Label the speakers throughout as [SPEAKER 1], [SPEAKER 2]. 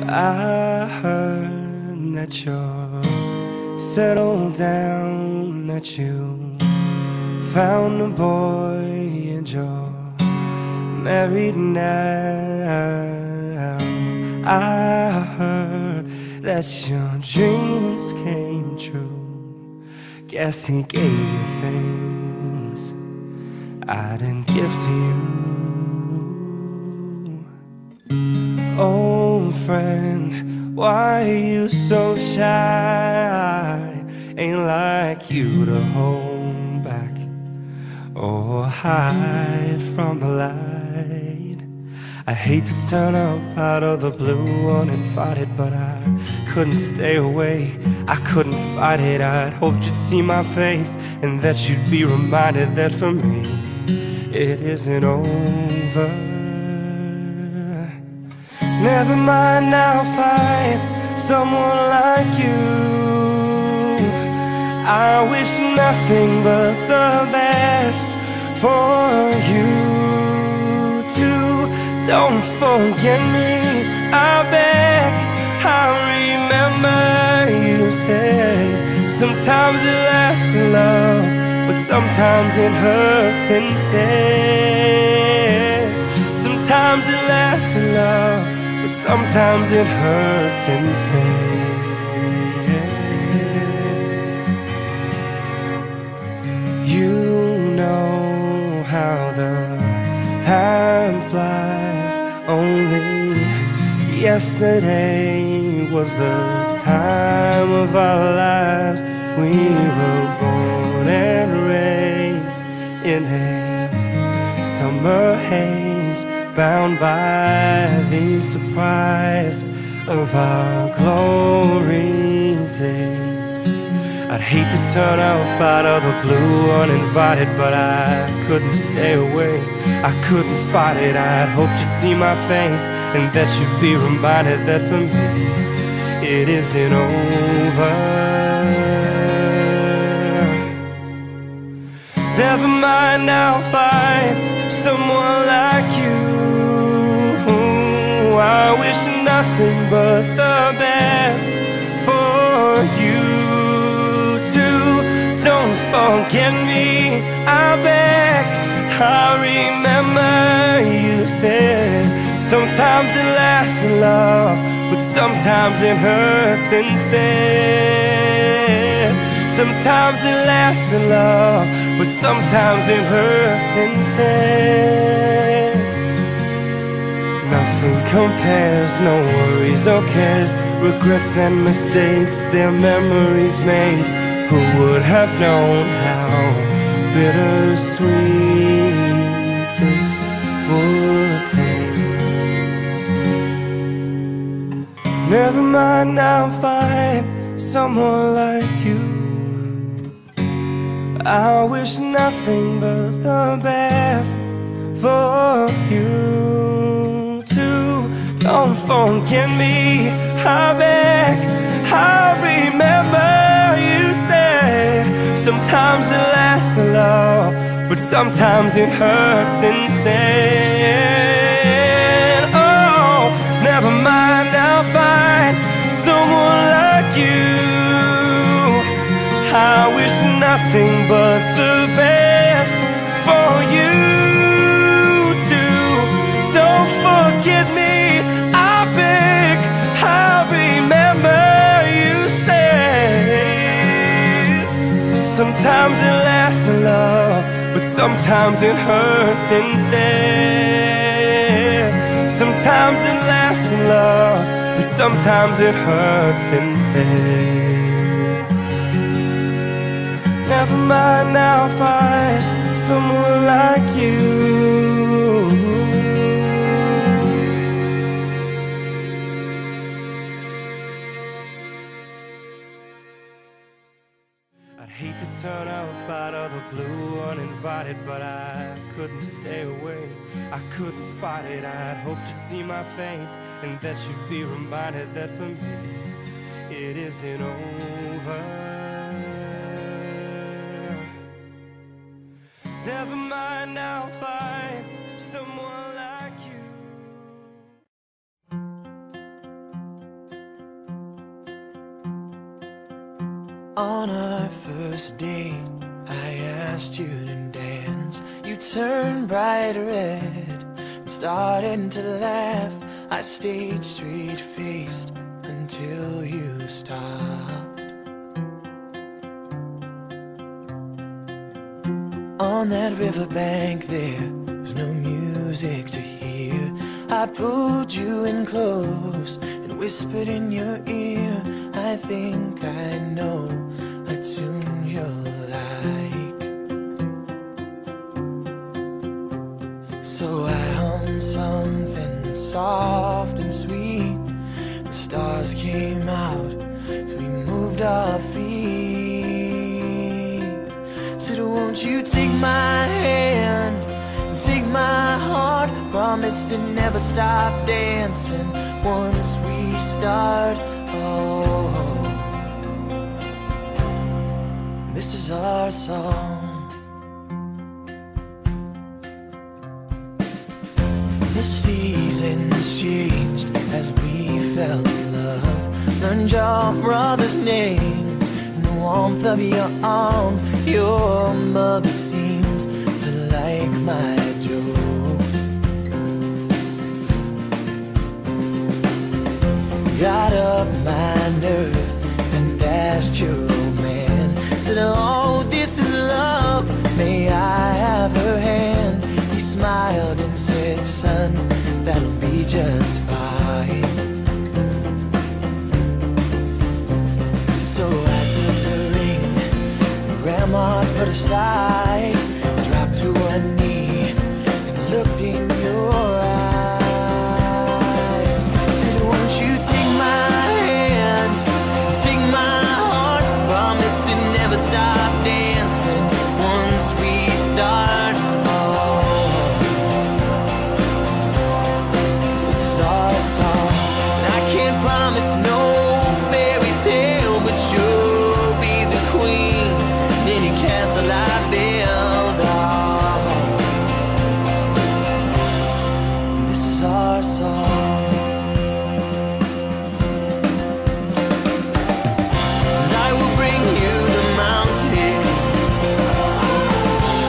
[SPEAKER 1] I heard that you're settled down, that you found a boy and you're married now. I heard that your dreams came true. Guess he gave you things I didn't give to you. Oh friend, why are you so shy? Ain't like you to hold back or hide from the light. I hate to turn up out of the blue uninvited, but I couldn't stay away, I couldn't fight it. I'd hoped you'd see my face and that you'd be reminded that for me it isn't over. Never mind, I'll find someone like you. I wish nothing but the best for you too. Don't forget me, I beg. I remember you said sometimes it lasts in love, but sometimes it hurts instead. Sometimes it lasts in love, but sometimes it hurts instead. You know how the time flies. Only yesterday was the time of our lives. We were born and raised in a summer haze, bound by the surprise of our glory days. I'd hate to turn up out of the blue uninvited, but I couldn't stay away, I couldn't fight it. I'd hoped you'd see my face and that you'd be reminded that for me it isn't over. Never mind, I'll find someone like you. I wish nothing but the best for you too. Don't forget me, I beg. I remember you said sometimes it lasts in love, but sometimes it hurts instead. Sometimes it lasts in love, but sometimes it hurts instead. Nothing compares, no worries or cares, regrets and mistakes, their memories made. Who would have known how bittersweet this would taste? Never mind, I'll find someone like you. I wish nothing but the best for you too. Don't forget me, I beg. I remember you said sometimes it lasts in love, but sometimes it hurts instead. Oh, never mind, I'll find someone like you. I wish nothing but the best for you too. Don't forget me, I beg. I remember you said sometimes it lasts in love, but sometimes it hurts instead. Sometimes it lasts in love, but sometimes it hurts instead. Never mind, I'll find someone like you. I'd hate to turn up out of the blue uninvited, but I couldn't stay away, I couldn't fight it. I'd hoped you'd see my face and that you'd be reminded that for me it isn't over. Never mind, I'll find someone like you.
[SPEAKER 2] On our first date, I asked you to dance. You turned bright red and started to laugh. I stayed straight-faced until you stopped. On that riverbank there was no music to hear. I pulled you in close and whispered in your ear, I think I know a tune you'll like. So I hummed something soft and sweet. The stars came out as we moved our feet. Said, won't you take my hand and take my heart? Promise to never stop dancing once we start. Oh, this is our song. The seasons changed as we fell in love. Learned your brother's names in the warmth of your arms. Your mother seems to like my joke. Got up my nerve and asked your old man. Said, oh, this is love, may I have her hand? He smiled and said, son, that'll be just fine. So I took the ring and Grandma put aside, dropped to one knee and looked in your eyes. Said, won't you take my hand, take my heart? Promise to never stop dancing once we start. Promise no fairy tale, but you'll be the queen in any castle I build. Oh, this is our song. And I will bring you the mountains.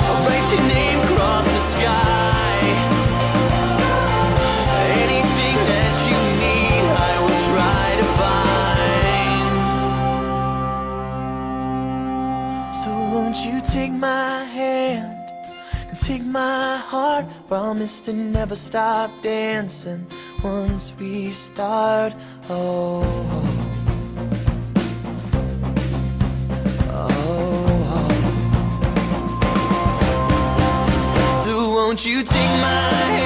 [SPEAKER 2] I'll write your name across the sky. Anything that you need, I will try to find. So won't you take my hand and take my heart? Promise to never stop dancing once we start. Oh, oh, oh. So won't you take my hand?